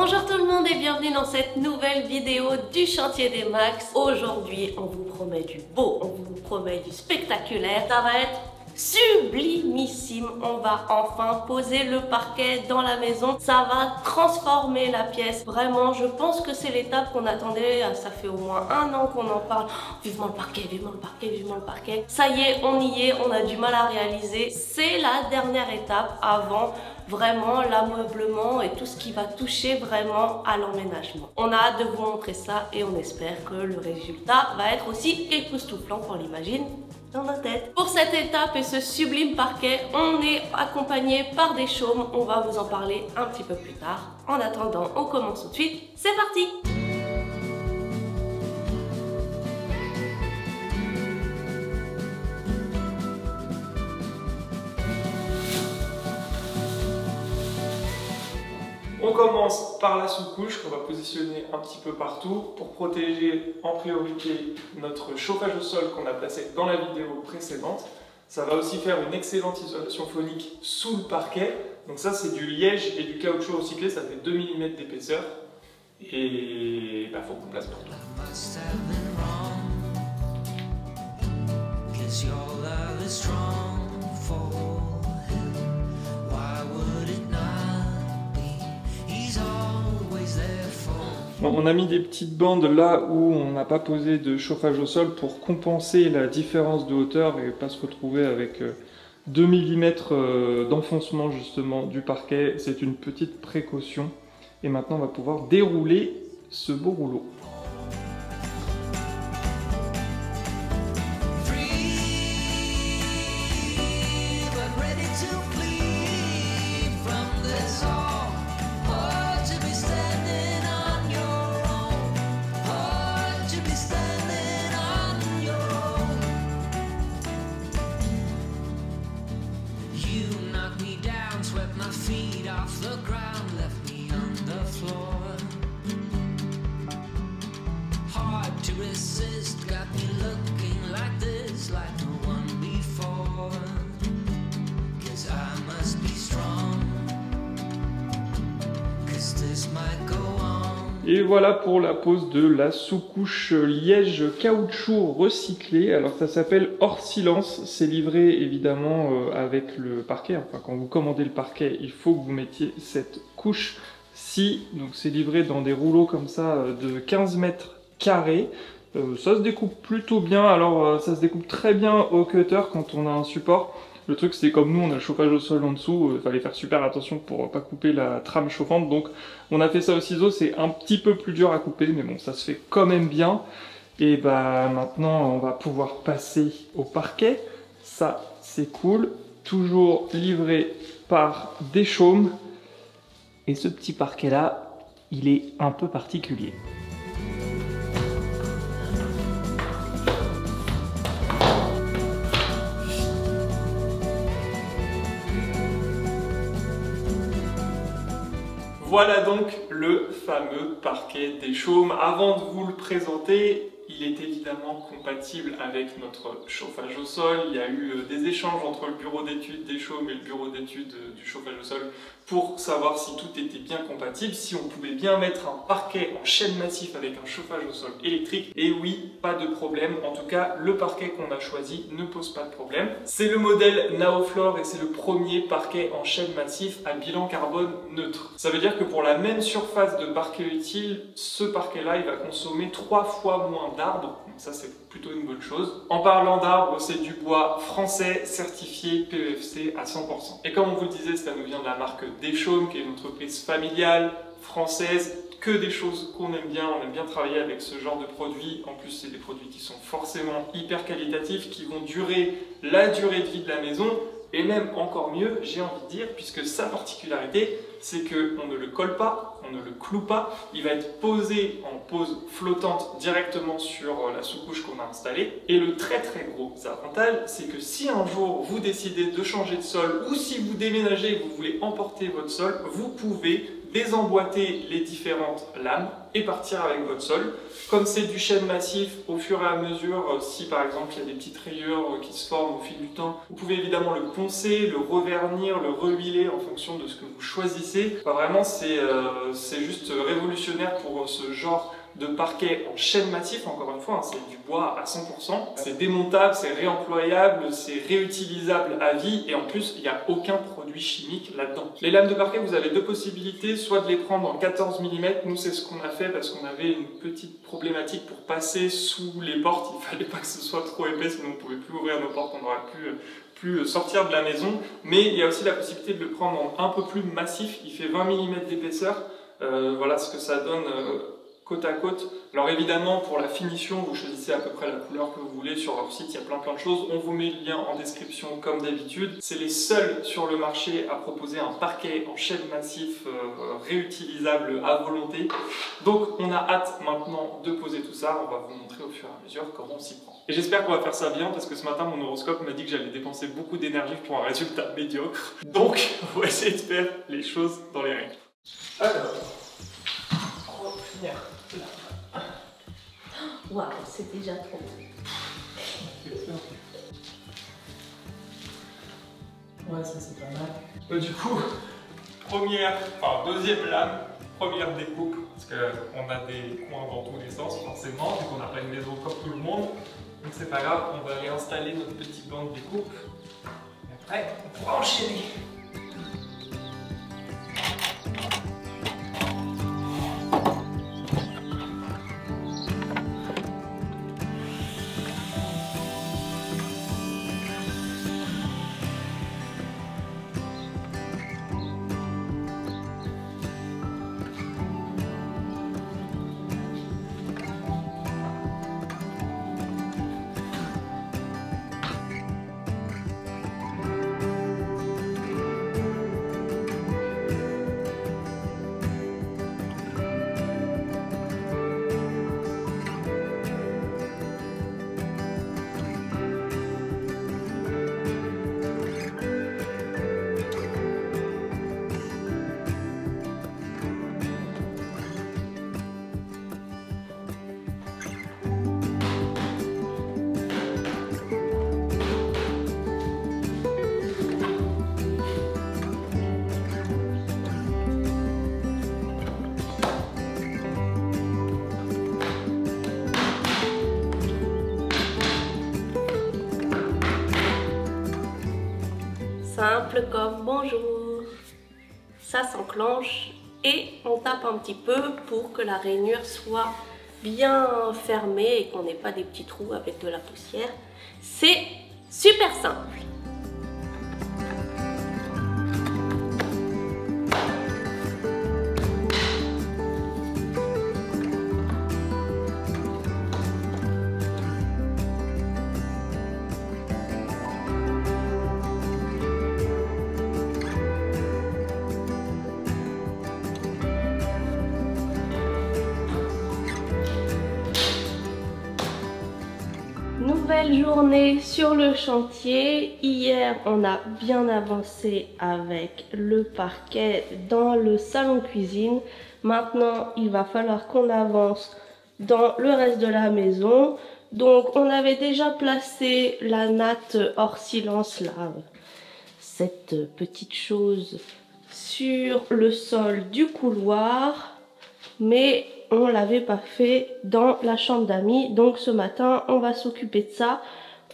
Bonjour tout le monde et bienvenue dans cette nouvelle vidéo du chantier des Max. Aujourd'hui, on vous promet du beau, on vous promet du spectaculaire. Ça va être sublimissime. On va enfin poser le parquet dans la maison. Ça va transformer la pièce. Vraiment, je pense que c'est l'étape qu'on attendait. Ça fait au moins 1 an qu'on en parle. Vivement le parquet, vivement le parquet, vivement le parquet. Ça y est, on y est. On a du mal à réaliser. C'est la dernière étape avant vraiment l'ameublement et tout ce qui va toucher vraiment à l'emménagement. On a hâte de vous montrer ça et on espère que le résultat va être aussi époustouflant qu'on l'imagine dans nos têtes. Pour cette étape et ce sublime parquet, on est accompagné par des chaumes. On va vous en parler un petit peu plus tard. En attendant, on commence tout de suite. C'est parti! On commence par la sous-couche qu'on va positionner un petit peu partout pour protéger en priorité notre chauffage au sol qu'on a placé dans la vidéo précédente. Ça va aussi faire une excellente isolation phonique sous le parquet. Donc ça c'est du liège et du caoutchouc recyclé, ça fait 2 mm d'épaisseur. Et faut qu'on place partout. Bon, on a mis des petites bandes là où on n'a pas posé de chauffage au sol pour compenser la différence de hauteur et pas se retrouver avec 2 mm d'enfoncement justement du parquet. C'est une petite précaution. Et maintenant on va pouvoir dérouler ce beau rouleau. Et voilà pour la pose de la sous-couche liège caoutchouc recyclé. Alors ça s'appelle Hors Silence, c'est livré évidemment avec le parquet. Enfin quand vous commandez le parquet, il faut que vous mettiez cette couche-ci. Donc c'est livré dans des rouleaux comme ça de 15 mètres carrés. Ça se découpe plutôt bien, alors ça se découpe très bien au cutter quand on a un support. Le truc c'est comme nous on a le chauffage au sol en dessous, il fallait faire super attention pour pas couper la trame chauffante, donc on a fait ça au ciseau, c'est un petit peu plus dur à couper mais bon ça se fait quand même bien. Et bah maintenant on va pouvoir passer au parquet, ça c'est cool, toujours livré par des chaumes. Et ce petit parquet là, il est un peu particulier. Voilà donc le fameux parquet des chaumes. Avant de vous le présenter, il est évidemment compatible avec notre chauffage au sol. Il y a eu des échanges entre le bureau d'études des chaumes et le bureau d'études du chauffage au sol pour savoir si tout était bien compatible, si on pouvait bien mettre un parquet en chaîne massif avec un chauffage au sol électrique. Et oui, pas de problème. En tout cas, le parquet qu'on a choisi ne pose pas de problème. C'est le modèle Naoflore et c'est le premier parquet en chaîne massif à bilan carbone neutre. Ça veut dire que pour la même surface de parquet utile, ce parquet-là, il va consommer 3 fois moins d'arbres. Donc ça, c'est plutôt une bonne chose. En parlant d'arbres, c'est du bois français certifié PEFC à 100%. Et comme on vous le disait, ça nous vient de la marque Deschaumes, qui est une entreprise familiale, française, que des choses qu'on aime bien. On aime bien travailler avec ce genre de produits. En plus, c'est des produits qui sont forcément hyper qualitatifs, qui vont durer la durée de vie de la maison. Et même encore mieux, j'ai envie de dire, puisque sa particularité, c'est qu'on ne le colle pas, on ne le cloue pas. Il va être posé en pose flottante directement sur la sous-couche qu'on a installée. Et le très gros avantage, c'est que si un jour vous décidez de changer de sol ou si vous déménagez et vous voulez emporter votre sol, vous pouvez désemboîter les différentes lames et partir avec votre sol. Comme c'est du chêne massif, au fur et à mesure, si par exemple il y a des petites rayures qui se forment au fil du temps, vous pouvez évidemment le poncer, le revernir, le rehuiler en fonction de ce que vous choisissez. Enfin, vraiment, c'est juste révolutionnaire pour ce genre de parquet en chêne massif, encore une fois, hein, c'est du bois à 100%. C'est démontable, c'est réemployable, c'est réutilisable à vie et en plus, il n'y a aucun produit chimique là-dedans. Les lames de parquet, vous avez deux possibilités, soit de les prendre en 14 mm, nous c'est ce qu'on a fait parce qu'on avait une petite problématique pour passer sous les portes, il fallait pas que ce soit trop épais, sinon on ne pouvait plus ouvrir nos portes, on n'aurait plus sortir de la maison, mais il y a aussi la possibilité de le prendre en un peu plus massif, il fait 20 mm d'épaisseur, voilà ce que ça donne côte à côte. Alors évidemment, pour la finition, vous choisissez à peu près la couleur que vous voulez. Sur leur site, il y a plein de choses. On vous met le lien en description comme d'habitude. C'est les seuls sur le marché à proposer un parquet en chêne massif réutilisable à volonté. Donc on a hâte maintenant de poser tout ça. On va vous montrer au fur et à mesure comment on s'y prend. Et j'espère qu'on va faire ça bien parce que ce matin, mon horoscope m'a dit que j'allais dépenser beaucoup d'énergie pour un résultat médiocre. Donc, on va essayer de faire les choses dans les règles. Alors, on va finir. Waouh, c'est déjà trop. Ouais, ça c'est pas mal. Du coup, deuxième lame, première découpe, parce qu'on a des coins dans tous les sens forcément, vu qu'on n'a pas une maison comme tout le monde. Donc c'est pas grave, on va aller installer notre petit banc de découpe. Et après, on pourra enchaîner. Simple comme bonjour. Ça s'enclenche et on tape un petit peu pour que la rainure soit bien fermée et qu'on n'ait pas des petits trous avec de la poussière. C'est super simple. Nouvelle journée sur le chantier. Hier, on a bien avancé avec le parquet dans le salon cuisine. Maintenant, il va falloir qu'on avance dans le reste de la maison. Donc, on avait déjà placé la natte hors silence là, cette petite chose sur le sol du couloir. Mais on l'avait pas fait dans la chambre d'amis, donc ce matin on va s'occuper de ça.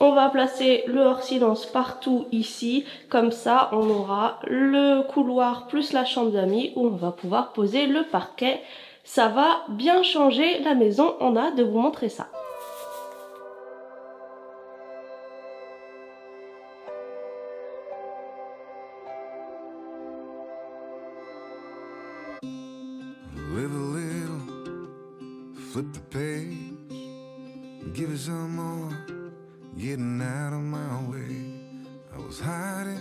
On va placer le hors-silence partout ici, comme ça on aura le couloir plus la chambre d'amis où on va pouvoir poser le parquet. Ça va bien changer la maison, on a hâte de vous montrer ça. Flip the page, give it some more, getting out of my way. I was hiding,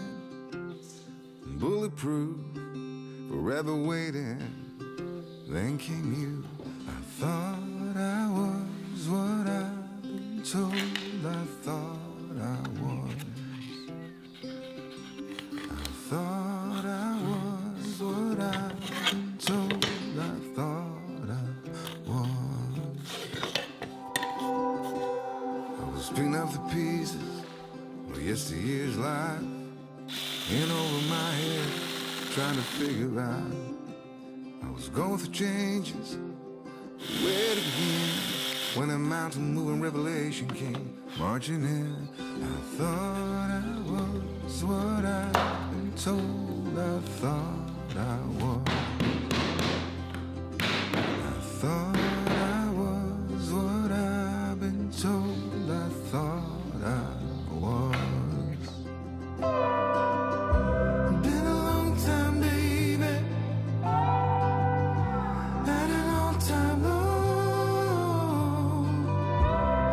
bulletproof, forever waiting. Then came you. I thought I was what I've been told. I thought I was. I thought I was what I've been told. was picking up the pieces of yesteryear's life, in over my head, trying to figure out. I was going through changes, where to begin, when a mountain moving revelation came marching in. I thought I was what I've been told. I thought I was. I thought I was what I've been told. I thought I was. Been a long time, baby. Had an all-time low.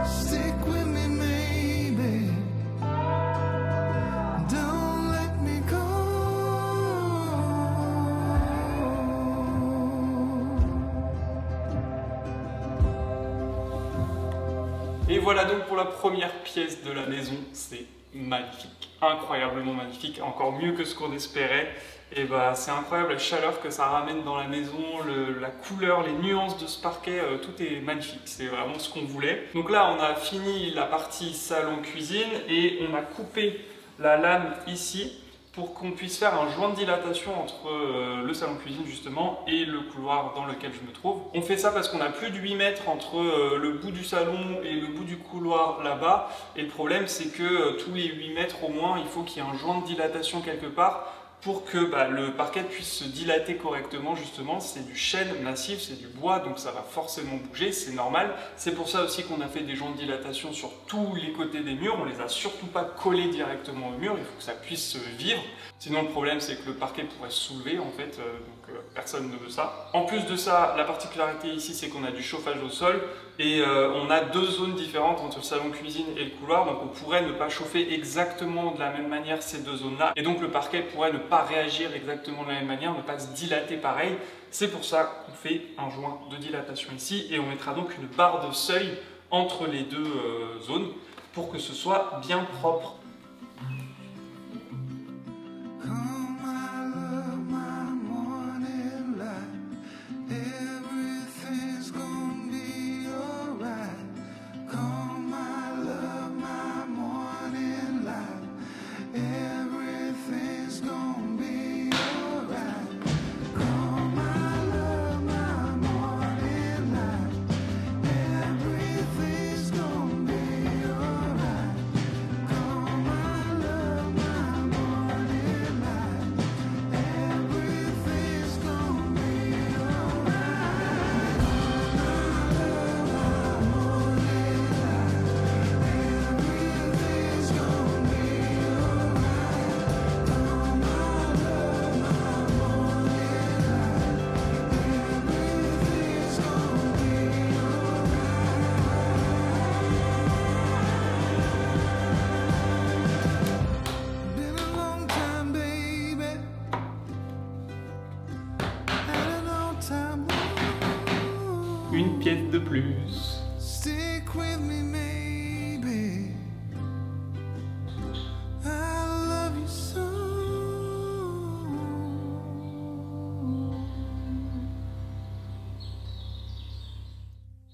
Stick with me, maybe. Don't let me go. Et voilà donc pour la première pièce de la maison. C'est magnifique, incroyablement magnifique, encore mieux que ce qu'on espérait. Et bah c'est incroyable la chaleur que ça ramène dans la maison, la couleur, les nuances de ce parquet, tout est magnifique, c'est vraiment ce qu'on voulait. Donc là on a fini la partie salon-cuisine et on a coupé la lame ici pour qu'on puisse faire un joint de dilatation entre le salon-cuisine justement et le couloir dans lequel je me trouve. On fait ça parce qu'on a plus de 8 mètres entre le bout du salon et le bout du couloir là-bas. Et le problème c'est que tous les 8 mètres au moins, il faut qu'il y ait un joint de dilatation quelque part pour que le parquet puisse se dilater correctement justement. C'est du chêne massif, c'est du bois, donc ça va forcément bouger, c'est normal. C'est pour ça aussi qu'on a fait des joints de dilatation sur tous les côtés des murs. On les a surtout pas collés directement au mur, il faut que ça puisse vivre. Sinon le problème c'est que le parquet pourrait se soulever en fait, donc personne ne veut ça. En plus de ça, la particularité ici c'est qu'on a du chauffage au sol et on a deux zones différentes entre le salon cuisine et le couloir, donc on pourrait ne pas chauffer exactement de la même manière ces deux zones là et donc le parquet pourrait ne pas réagir exactement de la même manière, ne pas se dilater pareil. C'est pour ça qu'on fait un joint de dilatation ici et on mettra donc une barre de seuil entre les deux zones pour que ce soit bien propre. Une pièce de plus. Stick with me, maybe. I love you so.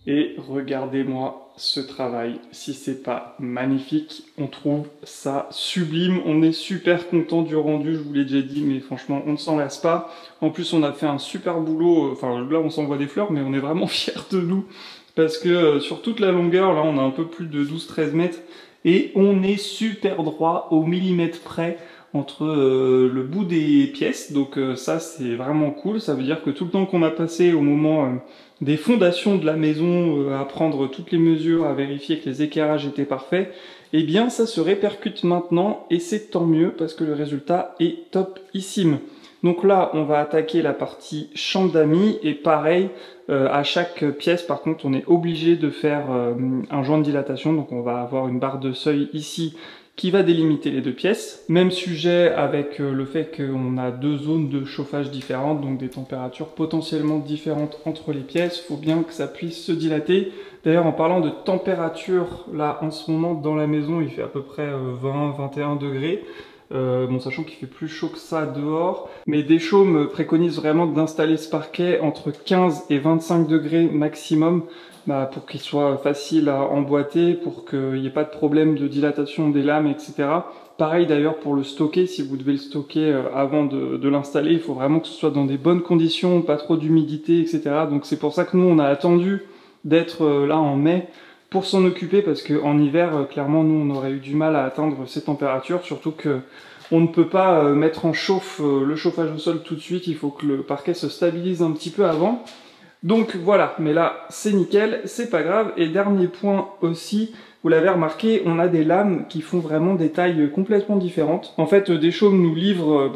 Et regardez-moi ce travail, si c'est pas magnifique, on trouve ça sublime, on est super content du rendu, je vous l'ai déjà dit, mais franchement on ne s'en lasse pas. En plus on a fait un super boulot, enfin là on s'envoie des fleurs, mais on est vraiment fiers de nous, parce que sur toute la longueur, là on a un peu plus de 12-13 mètres, et on est super droit au millimètre près entre le bout des pièces, donc ça c'est vraiment cool. Ça veut dire que tout le temps qu'on a passé au moment des fondations de la maison à prendre toutes les mesures, à vérifier que les éclairages étaient parfaits, eh bien ça se répercute maintenant et c'est tant mieux parce que le résultat est topissime. Donc là on va attaquer la partie chambre d'amis et pareil à chaque pièce par contre on est obligé de faire un joint de dilatation, donc on va avoir une barre de seuil ici qui va délimiter les deux pièces. Même sujet avec le fait qu'on a deux zones de chauffage différentes, donc des températures potentiellement différentes entre les pièces. Il faut bien que ça puisse se dilater. D'ailleurs, en parlant de température, là en ce moment dans la maison, il fait à peu près 20-21 degrés. Bon, sachant qu'il fait plus chaud que ça dehors, mais Deschaumes préconise vraiment d'installer ce parquet entre 15 et 25 degrés maximum, pour qu'il soit facile à emboîter, pour qu'il n'y ait pas de problème de dilatation des lames, etc. Pareil d'ailleurs pour le stocker, si vous devez le stocker avant de l'installer, il faut vraiment que ce soit dans des bonnes conditions, pas trop d'humidité, etc. Donc c'est pour ça que nous on a attendu d'être là en mai pour s'en occuper, parce qu'en hiver, clairement, nous, on aurait eu du mal à atteindre ces températures, surtout que on ne peut pas mettre en chauffe le chauffage au sol tout de suite, il faut que le parquet se stabilise un petit peu avant. Donc voilà, mais là, c'est nickel, c'est pas grave. Et dernier point aussi, vous l'avez remarqué, on a des lames qui font vraiment des tailles complètement différentes. En fait, Deschaumes nous livre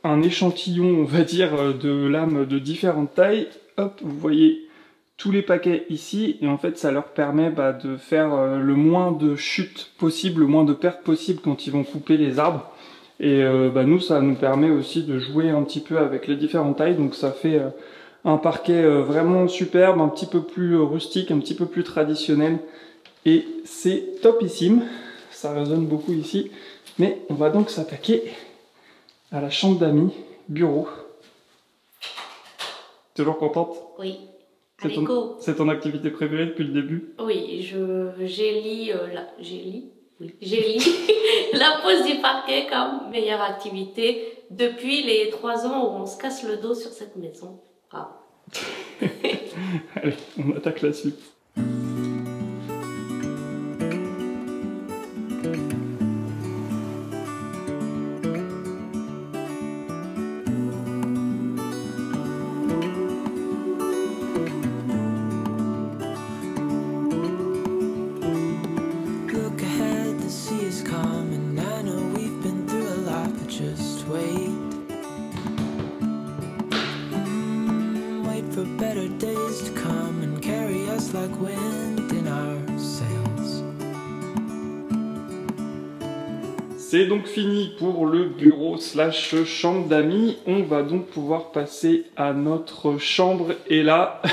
un échantillon, on va dire, de lames de différentes tailles. Hop, vous voyez tous les paquets ici, et en fait ça leur permet de faire le moins de chutes possible, le moins de pertes possible quand ils vont couper les arbres. Et nous, ça nous permet aussi de jouer un petit peu avec les différentes tailles, donc ça fait un parquet vraiment superbe, un petit peu plus rustique, un petit peu plus traditionnel, et c'est topissime. Ça résonne beaucoup ici, mais on va donc s'attaquer à la chambre d'amis, bureau. Toujours contente? Oui. C'est ton activité préférée depuis le début? Oui, j'ai lu la pose du parquet comme meilleure activité depuis les 3 ans où on se casse le dos sur cette maison. Bravo. Allez, on attaque la suite. C'est donc fini pour le bureau slash chambre d'amis. On va donc pouvoir passer à notre chambre. Et là,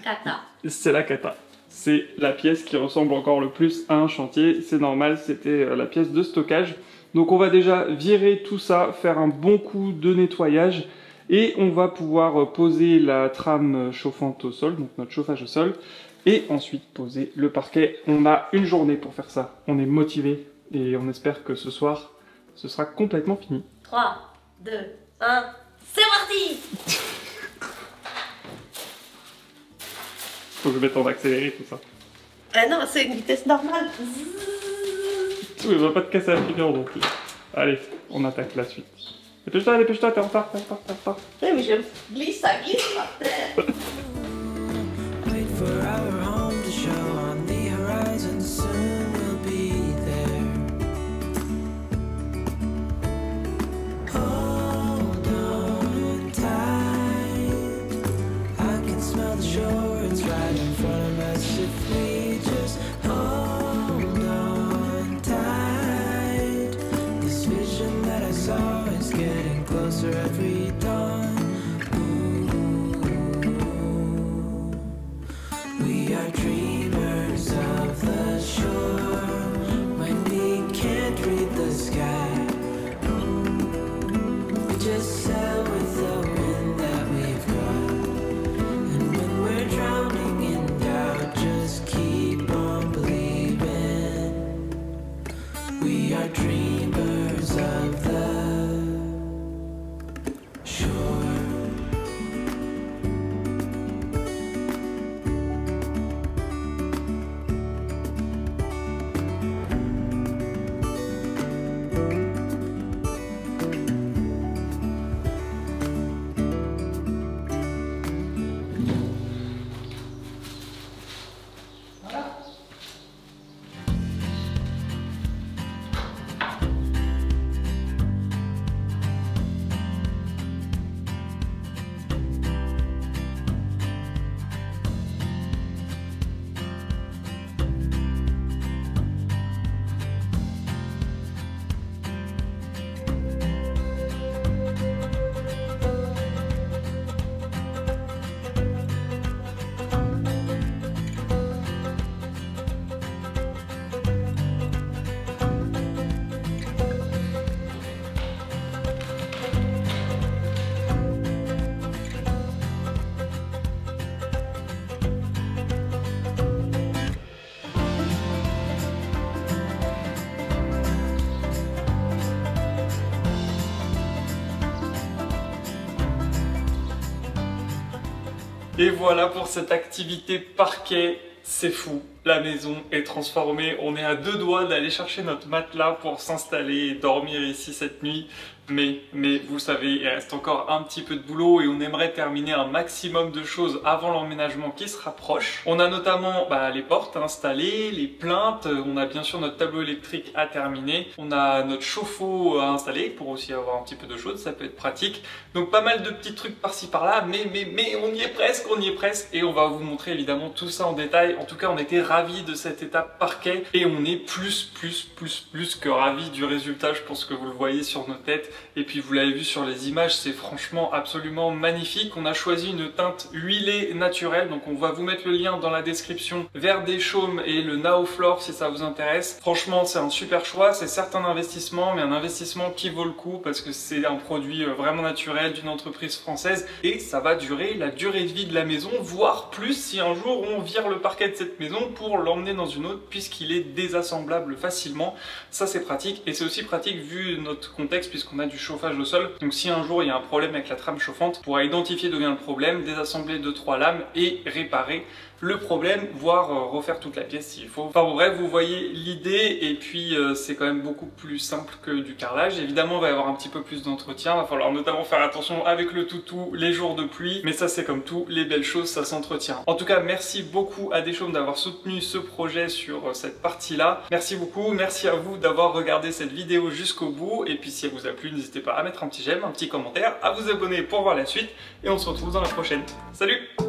Cata. C'est la cata. C'est la pièce qui ressemble encore le plus à un chantier. C'est normal, c'était la pièce de stockage. Donc on va déjà virer tout ça, faire un bon coup de nettoyage. Et on va pouvoir poser la trame chauffante au sol, donc notre chauffage au sol. Et ensuite poser le parquet. On a une journée pour faire ça. On est motivé. Et on espère que ce soir, ce sera complètement fini. 3, 2, 1, c'est parti! Faut que je mette en accéléré tout ça. Ah non, c'est une vitesse normale. Oui, on va pas te casser la figure non plus. Allez, on attaque la suite. Dépêche-toi, t'es en retard, Oui, mais je glisse, ça glisse par terre. Et voilà pour cette activité parquet. C'est fou, la maison est transformée. On est à 2 doigts d'aller chercher notre matelas pour s'installer et dormir ici cette nuit. Mais vous savez, il reste encore un petit peu de boulot et on aimerait terminer un maximum de choses avant l'emménagement qui se rapproche. On a notamment les portes installées, les plaintes, on a bien sûr notre tableau électrique à terminer, on a notre chauffe-eau à installer pour aussi avoir un petit peu de chaude, ça peut être pratique. Donc pas mal de petits trucs par-ci par-là, mais on y est presque et on va vous montrer évidemment tout ça en détail. En tout cas, on était ravis de cette étape parquet et on est plus que ravis du résultat. Je pense que vous le voyez sur nos têtes. Et puis vous l'avez vu sur les images, c'est franchement absolument magnifique. On a choisi une teinte huilée naturelle, donc on va vous mettre le lien dans la description vers des chaumes et le Naoflore si ça vous intéresse. Franchement, c'est un super choix, c'est certes un investissement, mais un investissement qui vaut le coup parce que c'est un produit vraiment naturel d'une entreprise française et ça va durer la durée de vie de la maison, voire plus si un jour on vire le parquet de cette maison pour l'emmener dans une autre puisqu'il est désassemblable facilement. Ça c'est pratique et c'est aussi pratique vu notre contexte puisqu'on a du chauffage au sol. Donc si un jour il y a un problème avec la trame chauffante, on pourra identifier d'où vient le problème, désassembler 2-3 lames et réparer le problème, voire refaire toute la pièce s'il faut. Enfin bon, bref, vous voyez l'idée et puis c'est quand même beaucoup plus simple que du carrelage. Évidemment, il va y avoir un petit peu plus d'entretien, il va falloir notamment faire attention avec le toutou les jours de pluie, mais ça c'est comme tout, les belles choses ça s'entretient. En tout cas, merci beaucoup à Deschaumes d'avoir soutenu ce projet sur cette partie-là. Merci beaucoup, merci à vous d'avoir regardé cette vidéo jusqu'au bout et puis si elle vous a plu, n'hésitez pas à mettre un petit j'aime, un petit commentaire, à vous abonner pour voir la suite et on se retrouve dans la prochaine. Salut!